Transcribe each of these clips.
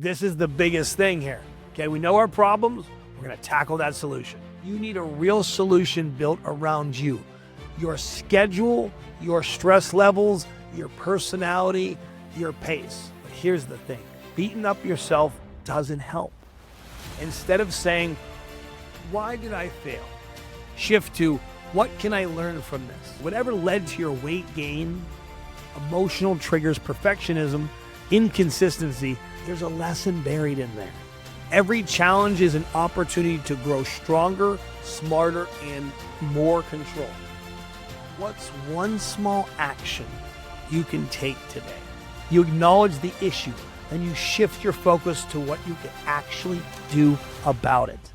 This is the biggest thing here. Okay, we know our problems. We're going to tackle that solution. You need a real solution built around you. Your schedule, your stress levels, your personality, your pace. But here's the thing. Beating up yourself doesn't help. Instead of saying, why did I fail? Shift to, what can I learn from this? Whatever led to your weight gain, emotional triggers, perfectionism, inconsistency, there's a lesson buried in there. Every challenge is an opportunity to grow stronger, smarter, and more control. What's one small action you can take today? You acknowledge the issue, and you shift your focus to what you can actually do about it.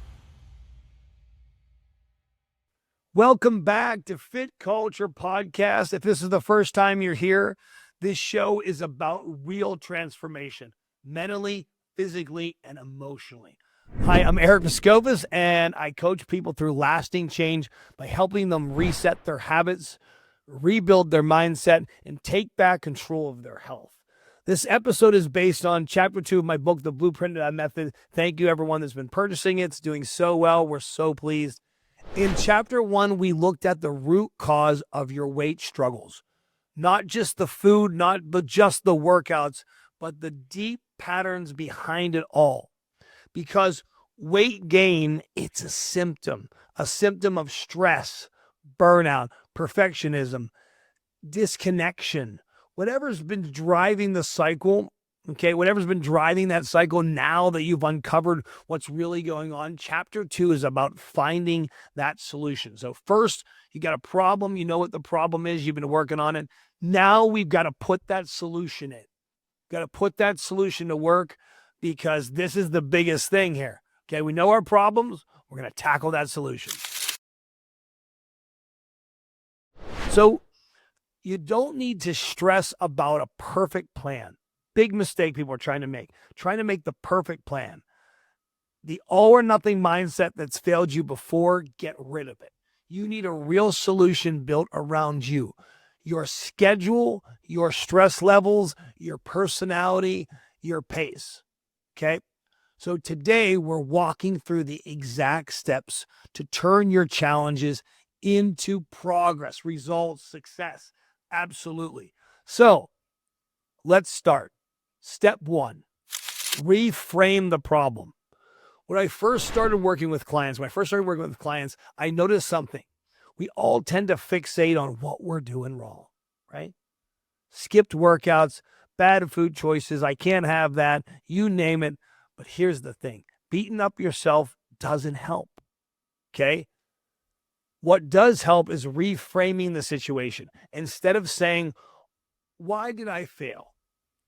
Welcome back to Fit Culture Podcast. If this is the first time you're here, this show is about real transformation, mentally, physically, and emotionally. Hi, I'm Eric Viskovicz, and I coach people through lasting change by helping them reset their habits, rebuild their mindset, and take back control of their health. This episode is based on Chapter 2 of my book, The Blueprint to That Method. Thank you, everyone that's been purchasing it. It's doing so well. We're so pleased. In Chapter 1, we looked at the root cause of your weight struggles. Not just the food, not just the workouts, but the deep patterns behind it all. Because weight gain, it's a symptom of stress, burnout, perfectionism, disconnection. Whatever's been driving the cycle, whatever's been driving that cycle, now that you've uncovered what's really going on, Chapter 2 is about finding that solution. So first, you got a problem. You know what the problem is. You've been working on it. Now we've got to put that solution in. Got to put that solution to work, because this is the biggest thing here. Okay, we know our problems. We're going to tackle that solution. So you don't need to stress about a perfect plan. Big mistake people are trying to make the perfect plan. The all or nothing mindset that's failed you before, get rid of it. You need a real solution built around you. Your schedule, your stress levels, your personality, your pace. Okay? So today we're walking through the exact steps to turn your challenges into progress, results, success. Absolutely. So let's start. Step 1, reframe the problem. When I first started working with clients, I noticed something. We all tend to fixate on what we're doing wrong, right? Skipped workouts, bad food choices, I can't have that, you name it. But here's the thing. Beating up yourself doesn't help, okay? What does help is reframing the situation. Instead of saying, why did I fail?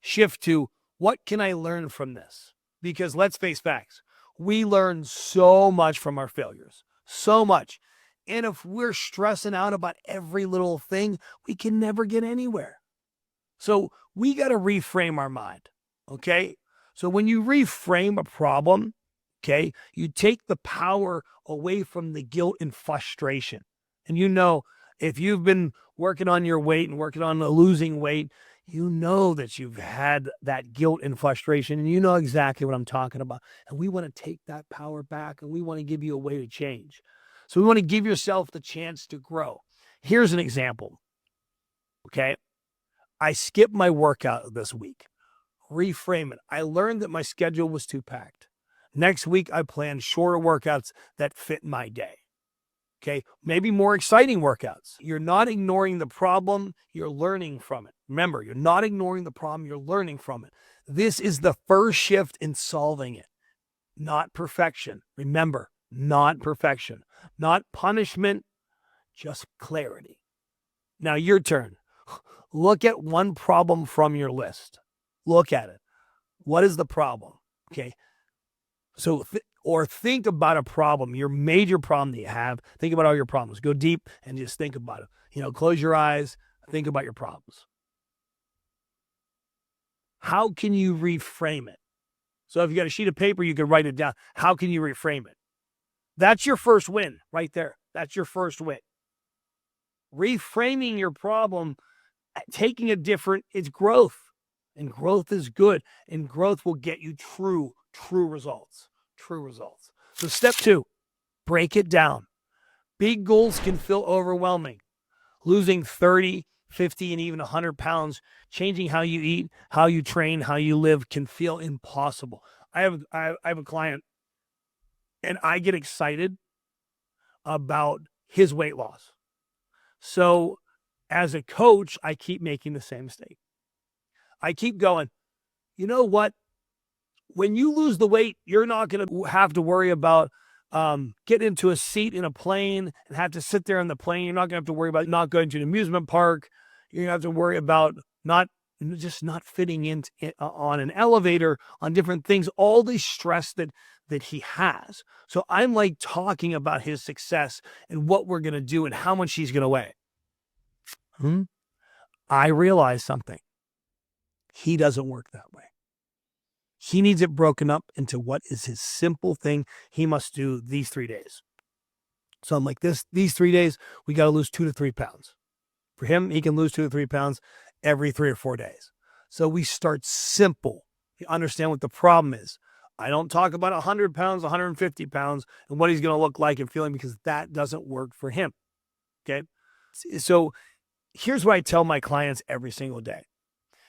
Shift to, what can I learn from this? Because let's face facts. We learn so much from our failures, so much. And if we're stressing out about every little thing, we can never get anywhere. So we got to reframe our mind, okay? So when you reframe a problem, okay, you take the power away from the guilt and frustration. And you know, if you've been working on your weight and working on losing weight, you know that you've had that guilt and frustration, and you know exactly what I'm talking about. And we want to take that power back, and we want to give you a way to change. So we want to give yourself the chance to grow. Here's an example. Okay. I skipped my workout this week. Reframe it. I learned that my schedule was too packed. Next week, I plan shorter workouts that fit my day. Okay. Maybe more exciting workouts. You're not ignoring the problem. You're learning from it. Remember, you're not ignoring the problem. You're learning from it. This is the first shift in solving it. Not perfection. Remember, not perfection. Not punishment, just clarity. Now, your turn. Look at one problem from your list. Look at it. What is the problem? Okay. So, think about a problem, your major problem that you have. Think about all your problems. Go deep and just think about it. Close your eyes. Think about your problems. How can you reframe it? So if you got a sheet of paper, you can write it down. How can you reframe it? That's your first win right there. That's your first win. Reframing your problem, it's growth. And growth is good. And growth will get you true results. True results. So step 2, break it down. Big goals can feel overwhelming. Losing 30, 50, and even 100 pounds, changing how you eat, how you train, how you live can feel impossible. I have a client, and I get excited about his weight loss. So as a coach, I keep making the same mistake. I keep going, you know what? When you lose the weight, you're not going to have to worry about getting into a seat in a plane and have to sit there in the plane. You're not going to have to worry about not going to an amusement park. You're going to have to worry about not fitting in on an elevator, on different things, all the stress that he has. So I'm like talking about his success and what we're going to do and how much he's going to weigh. I realize something. He doesn't work that way. He needs it broken up into what is his simple thing he must do these 3 days. So I'm like, these 3 days, we got to lose 2 to 3 pounds. For him, he can lose 2 to 3 pounds every 3 or 4 days. So we start simple. You understand what the problem is. I don't talk about 100 pounds, 150 pounds, and what he's going to look like and feeling, because that doesn't work for him. Okay? So here's what I tell my clients every single day.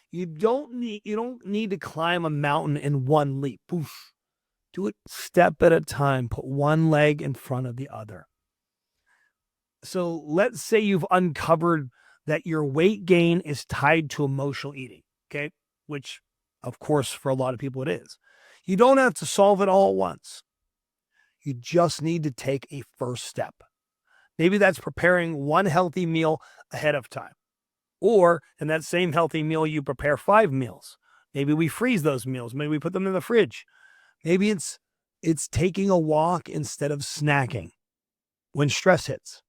You don't need to climb a mountain in one leap. Poof. Do it step at a time. Put one leg in front of the other. So let's say you've uncovered that your weight gain is tied to emotional eating, okay? Which, of course, for a lot of people it is. You don't have to solve it all at once. You just need to take a first step. Maybe that's preparing one healthy meal ahead of time. Or in that same healthy meal, you prepare 5 meals. Maybe we freeze those meals. Maybe we put them in the fridge. Maybe it's taking a walk instead of snacking when stress hits.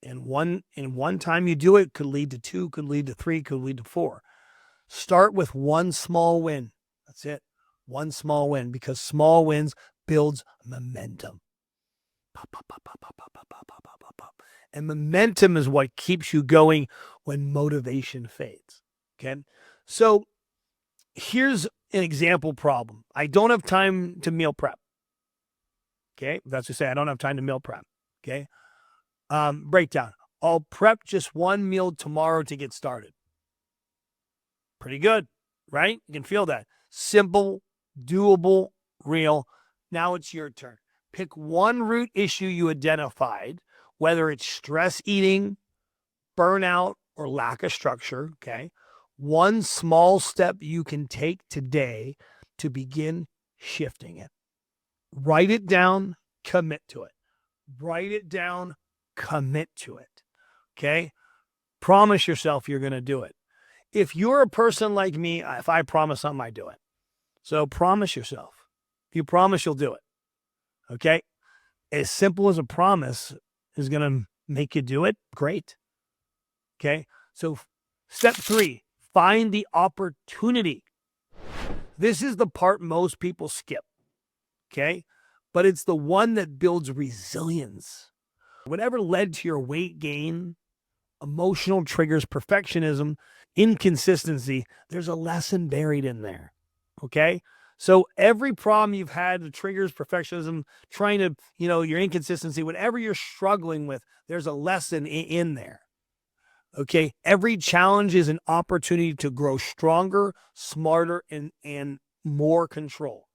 And one time you do it could lead to 2, could lead to 3, could lead to 4. Start with one small win. That's it. One small win, because small wins builds momentum. Pop, pop, pop, pop, pop, pop, pop, pop, pop, pop, pop. And momentum is what keeps you going when motivation fades. Okay. So here's an example problem. I don't have time to meal prep. Okay. That's to say, I don't have time to meal prep. Okay. Breakdown. I'll prep just one meal tomorrow to get started. Pretty good, right? You can feel that. Simple, doable, real. Now it's your turn. Pick one root issue you identified, whether it's stress eating, burnout, or lack of structure, okay? One small step you can take today to begin shifting it. Write it down, commit to it. Write it down, commit to it, okay? Promise yourself you're going to do it. If you're a person like me, if I promise something, I do it. So promise yourself. If you promise, you'll do it, okay? As simple as a promise is going to make you do it, great. Okay, so step 3, find the opportunity. This is the part most people skip, okay? But it's the one that builds resilience. Whatever led to your weight gain, emotional triggers, perfectionism, inconsistency, there's a lesson buried in there, okay? So every problem you've had, the triggers, perfectionism, trying to, your inconsistency, whatever you're struggling with, there's a lesson in there. Okay. Every challenge is an opportunity to grow stronger, smarter, and more control.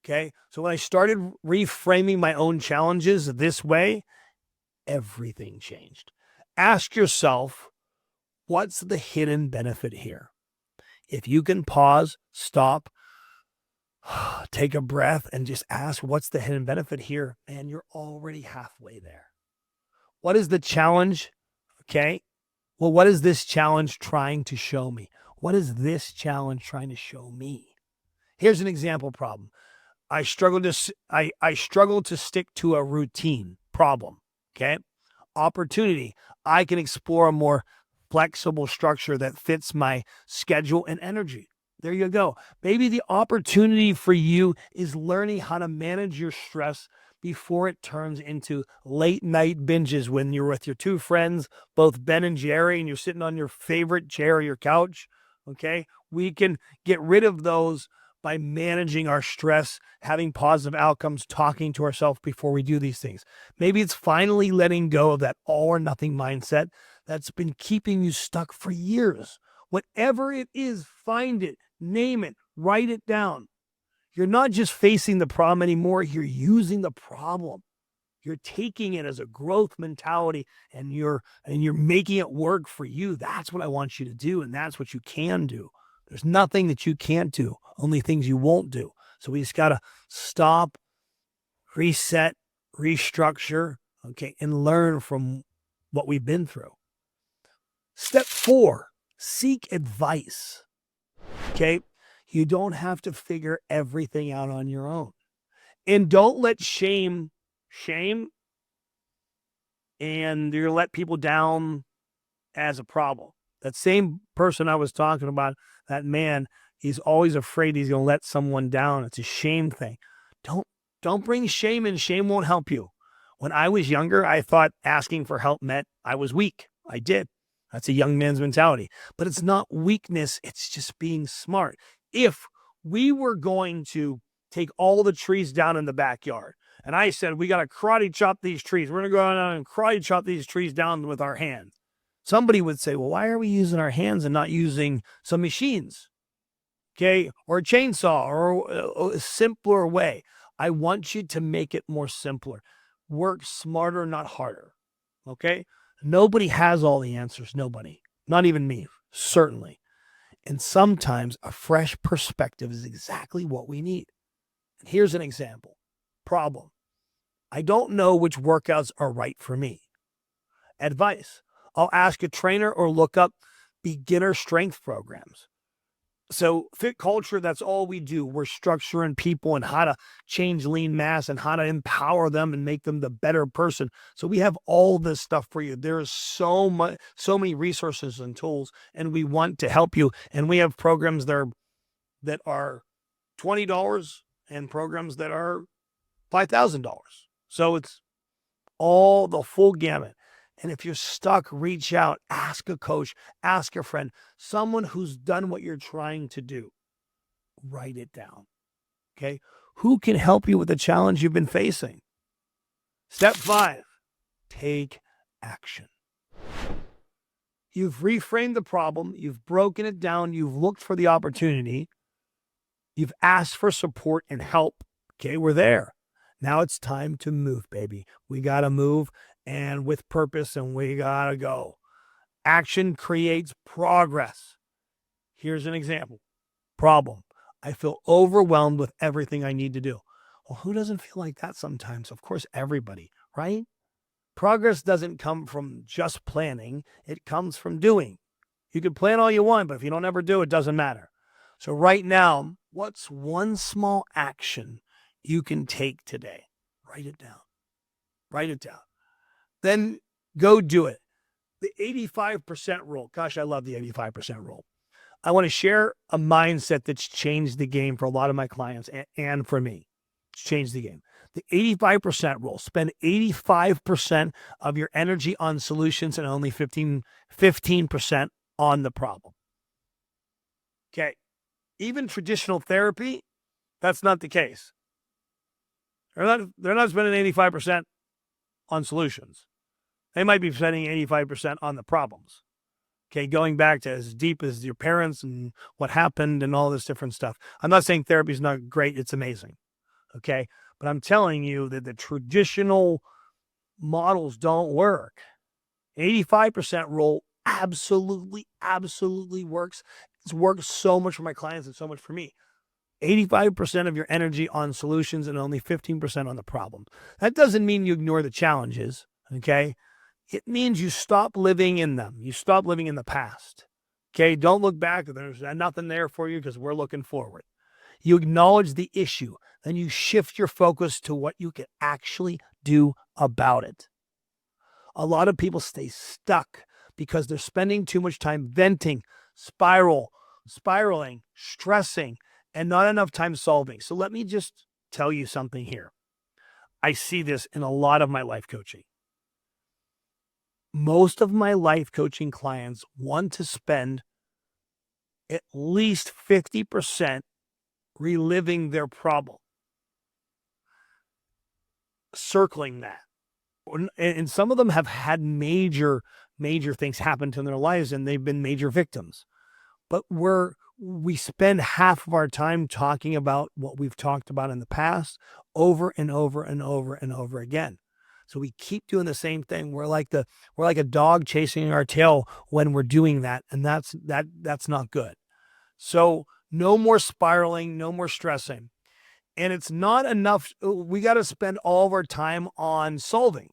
Okay. So when I started reframing my own challenges this way, everything changed. Ask yourself, what's the hidden benefit here? If you can pause, stop, take a breath, and just ask, what's the hidden benefit here? Man, you're already halfway there. What is the challenge? Okay. Well, what is this challenge trying to show me? What is this challenge trying to show me? Here's an example problem. I struggle to stick to a routine. Problem. Okay. Opportunity. I can explore a more flexible structure that fits my schedule and energy. There you go. Maybe the opportunity for you is learning how to manage your stress before it turns into late night binges when you're with your 2 friends, both Ben and Jerry, and you're sitting on your favorite chair or your couch. Okay. We can get rid of those by managing our stress, having positive outcomes, talking to ourselves before we do these things. Maybe it's finally letting go of that all or nothing mindset that's been keeping you stuck for years. Whatever it is, find it, name it, write it down. You're not just facing the problem anymore, you're using the problem. You're taking it as a growth mentality and you're making it work for you. That's what I want you to do, and that's what you can do. There's nothing that you can't do, only things you won't do. So we just got to stop, reset, restructure, okay, and learn from what we've been through. Step 4, seek advice. Okay? You don't have to figure everything out on your own. And don't let shame and you're let people down as a problem. That same person I was talking about, that man, he's always afraid he's going to let someone down. It's a shame thing. Don't bring shame in. Shame won't help you. When I was younger, I thought asking for help meant I was weak. I did. That's a young man's mentality. But it's not weakness. It's just being smart. If we were going to take all the trees down in the backyard, and I said, we got to karate chop these trees. We're going to go out and karate chop these trees down with our hands. Somebody would say, well, why are we using our hands and not using some machines? Okay, or a chainsaw, or a simpler way. I want you to make it more simpler. Work smarter, not harder. Okay? Nobody has all the answers. Nobody. Not even me, certainly. And sometimes a fresh perspective is exactly what we need. And here's an example. Problem. I don't know which workouts are right for me. Advice. I'll ask a trainer or look up beginner strength programs. So fit culture, that's all we do. We're structuring people and how to change lean mass and how to empower them and make them the better person. So we have all this stuff for you. There is so many resources and tools, and we want to help you. And we have programs that are $20 and programs that are $5,000. So it's all the full gamut. And if you're stuck, reach out, ask a coach, ask a friend, someone who's done what you're trying to do. Write it down. Okay? Who can help you with the challenge you've been facing? Step 5, take action. You've reframed the problem, you've broken it down, you've looked for the opportunity, you've asked for support and help. Okay, we're there. Now it's time to move, baby. We got to move, and with purpose, and we got to go. Action creates progress. Here's an example. Problem. I feel overwhelmed with everything I need to do. Well, who doesn't feel like that sometimes? Of course, everybody, right? Progress doesn't come from just planning. It comes from doing. You can plan all you want, but if you don't ever do, it doesn't matter. So right now, what's one small action you can take today? Write it down. Write it down. Then go do it. The 85% rule. Gosh, I love the 85% rule. I want to share a mindset that's changed the game for a lot of my clients and for me. It's changed the game. The 85% rule. Spend 85% of your energy on solutions and only 15% on the problem. Okay. Even traditional therapy, that's not the case. They're not spending 85% on solutions. They might be spending 85% on the problems. Okay, going back to as deep as your parents and what happened and all this different stuff. I'm not saying therapy is not great. It's amazing. Okay, but I'm telling you that the traditional models don't work. 85% rule absolutely works. It's worked so much for my clients and so much for me. 85% of your energy on solutions and only 15% on the problem. That doesn't mean you ignore the challenges, okay? It means you stop living in them. You stop living in the past, okay? Don't look back. There's nothing there for you because we're looking forward. You acknowledge the issue, then you shift your focus to what you can actually do about it. A lot of people stay stuck because they're spending too much time venting, spiraling, stressing, and not enough time solving. So let me just tell you something here. I see this in a lot of my life coaching. Most of my life coaching clients want to spend at least 50% reliving their problem, circling that. And some of them have had major things happen to their lives, and they've been major victims. But we spend half of our time talking about what we've talked about in the past over and over and over and over again. So we keep doing the same thing. We're like a dog chasing our tail when we're doing that, and that's not good. So no more spiraling, no more stressing. And it's not enough. We got to spend all of our time on solving.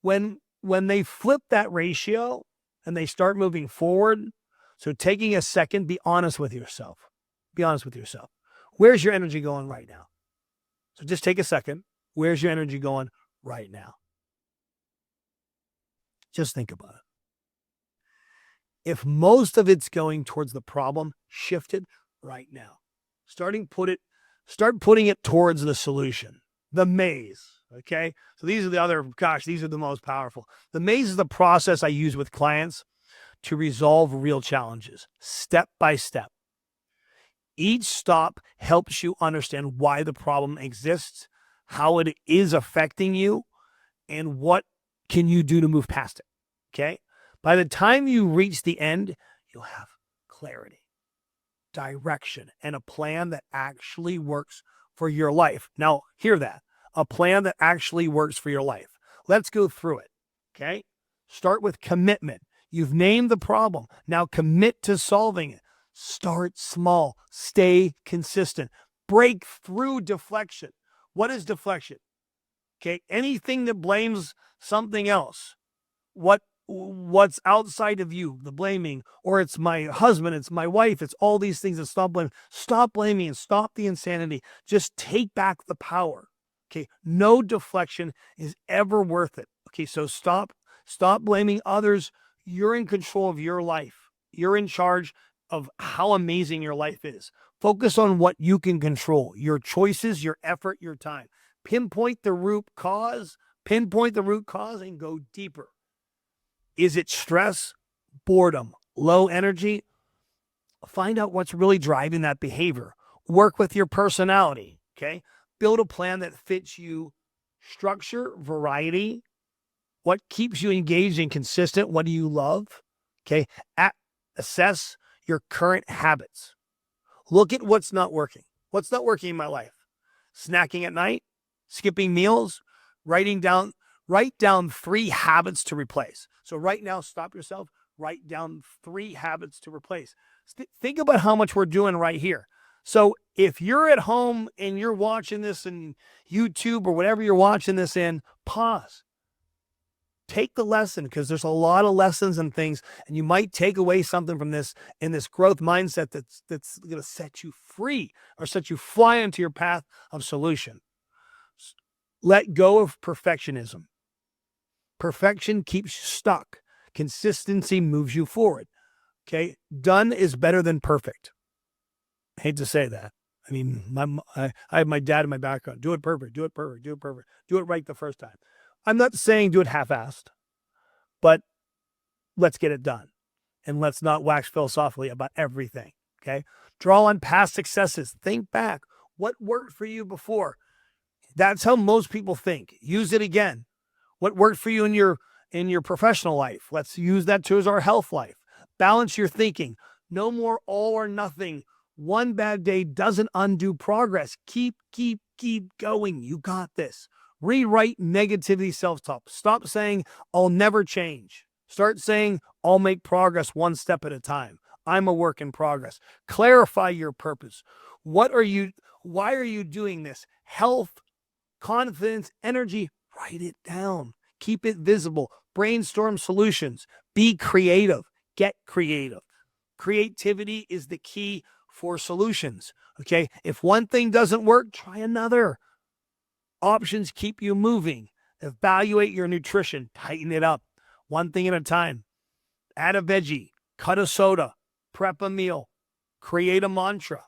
When they flip that ratio and they start moving forward, so taking a second, be honest with yourself. Be honest with yourself. Where's your energy going right now? So just take a second. Where's your energy going right now? Just think about it. If most of it's going towards the problem, shift it right now. Start putting it towards the solution, the maze. Okay. So these are the most powerful. The maze is the process I use with clients to resolve real challenges, step by step. Each stop helps you understand why the problem exists, how it is affecting you, and what can you do to move past it. Okay. By the time you reach the end, you'll have clarity, direction, and a plan that actually works for your life. Now, hear that. A plan that actually works for your life. Let's go through it. Okay. Start with commitment. You've named the problem. Now commit to solving it. Start small. Stay consistent. Break through deflection. What is deflection? Okay. Anything that blames something else. What's outside of you, the blaming, or it's my husband, it's my wife, it's all these things that stop blaming. Stop blaming and stop the insanity. Just take back the power. Okay. No deflection is ever worth it. Okay. So stop blaming others. You're in control of your life. You're in charge of how amazing your life is. Focus on what you can control, your choices, your effort, your time. Pinpoint the root cause and go deeper. Is it stress, boredom, low energy? Find out what's really driving that behavior. Work with your personality, okay? Build a plan that fits you. Structure, variety. What keeps you engaged and consistent? What do you love? Okay. Assess your current habits. Look at what's not working. What's not working in my life? Snacking at night, skipping meals, write down 3 habits to replace. So right now, stop yourself, write down 3 habits to replace. Think about how much we're doing right here. So if you're at home and you're watching this in YouTube or whatever you're watching this in, pause. Take the lesson, because there's a lot of lessons and things, and you might take away something from this in this growth mindset that's going to set you free or set you fly into your path of solution. Let go of perfectionism. Perfection keeps you stuck. Consistency moves you forward. Okay. Done is better than perfect. I hate to say that. I mean, I have my dad in my background. Do it perfect. Do it perfect. Do it perfect. Do it right the first time. I'm not saying do it half-assed, but let's get it done. And let's not wax philosophically about everything. Okay. Draw on past successes. Think back. What worked for you before? That's how most people think. Use it again. What worked for you in your professional life? Let's use that too as our health life. Balance your thinking. No more all or nothing. One bad day doesn't undo progress. Keep going. You got this. Rewrite negativity self-talk. Stop saying, I'll never change. Start saying, I'll make progress one step at a time. I'm a work in progress. Clarify your purpose. Why are you doing this? Health, confidence, energy, write it down. Keep it visible. Brainstorm solutions. Be creative. Get creative. Creativity is the key for solutions. Okay. If one thing doesn't work, try another. Options keep you moving. Evaluate your nutrition. Tighten it up. One thing at a time. Add a veggie. Cut a soda. Prep a meal. Create a mantra.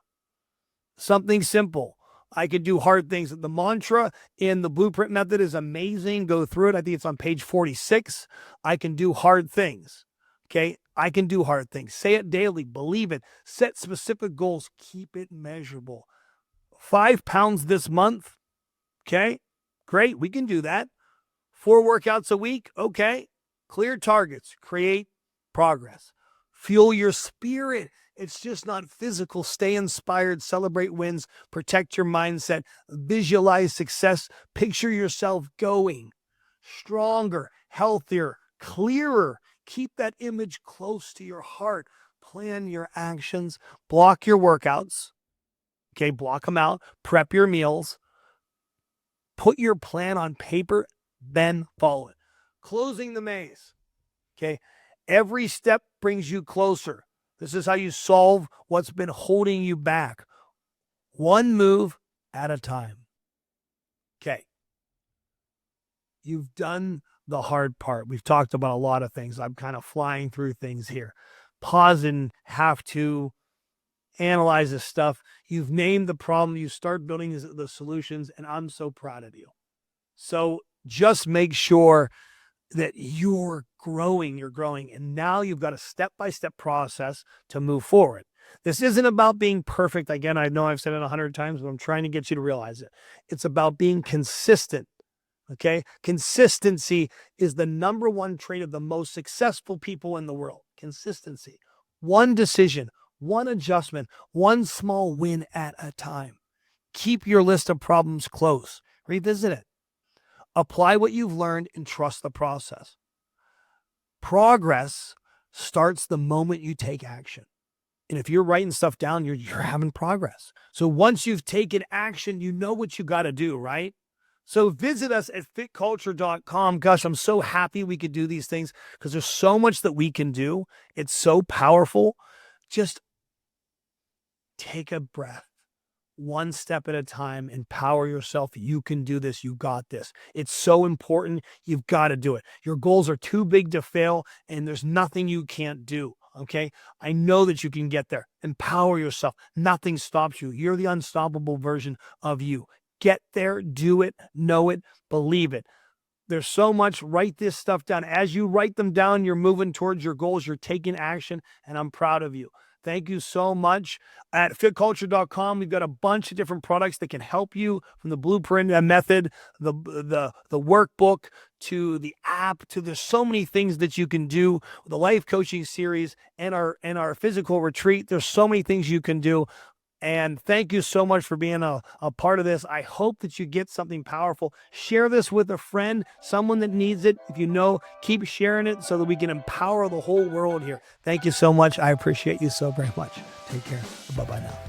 Something simple. I could do hard things. The mantra in the blueprint method is amazing. Go through it. I think it's on page 46. I can do hard things. Okay. I can do hard things. Say it daily. Believe it. Set specific goals. Keep it measurable. 5 pounds this month. Okay, great. We can do that. 4 workouts a week. Okay. Clear targets. Create progress. Fuel your spirit. It's just not physical. Stay inspired. Celebrate wins. Protect your mindset. Visualize success. Picture yourself going stronger, healthier, clearer. Keep that image close to your heart. Plan your actions. Block your workouts. Okay, block them out. Prep your meals. Put your plan on paper, then follow it. Closing the maze. Okay, every step brings you closer. This is how you solve what's been holding you back. One move at a time. Okay. You've done the hard part. We've talked about a lot of things. I'm kind of flying through things here. Pause and have to analyze this stuff. You've named the problem. You start building the solutions, and I'm so proud of you. So just make sure that you're growing, and now you've got a step-by-step process to move forward. This isn't about being perfect. Again, I know I've said it 100 times, but I'm trying to get you to realize it. It's about being consistent, okay? Consistency is the number one trait of the most successful people in the world. Consistency. One decision, one adjustment, one small win at a time. Keep your list of problems close. Revisit it. Apply what you've learned and trust the process. Progress starts the moment you take action. And if you're writing stuff down, you're having progress. So once you've taken action, you know what you got to do, right? So visit us at fitculture.com. Gosh, I'm so happy we could do these things because there's so much that we can do. It's so powerful. Just take a breath. One step at a time, empower yourself. You can do this. You got this. It's so important. You've got to do it. Your goals are too big to fail, and there's nothing you can't do. Okay? I know that you can get there. Empower yourself. Nothing stops you. You're the unstoppable version of you. Get there, do it, know it, believe it. There's so much. Write this stuff down. As you write them down, you're moving towards your goals. You're taking action, and I'm proud of you. Thank you so much. At fitculture.com, we've got a bunch of different products that can help you, from the blueprint method, the workbook, to the app, to there's so many things that you can do. The life coaching series and our physical retreat. There's so many things you can do. And thank you so much for being a part of this. I hope that you get something powerful. Share this with a friend, someone that needs it. If you know, keep sharing it so that we can empower the whole world here. Thank you so much. I appreciate you so very much. Take care. Bye-bye now.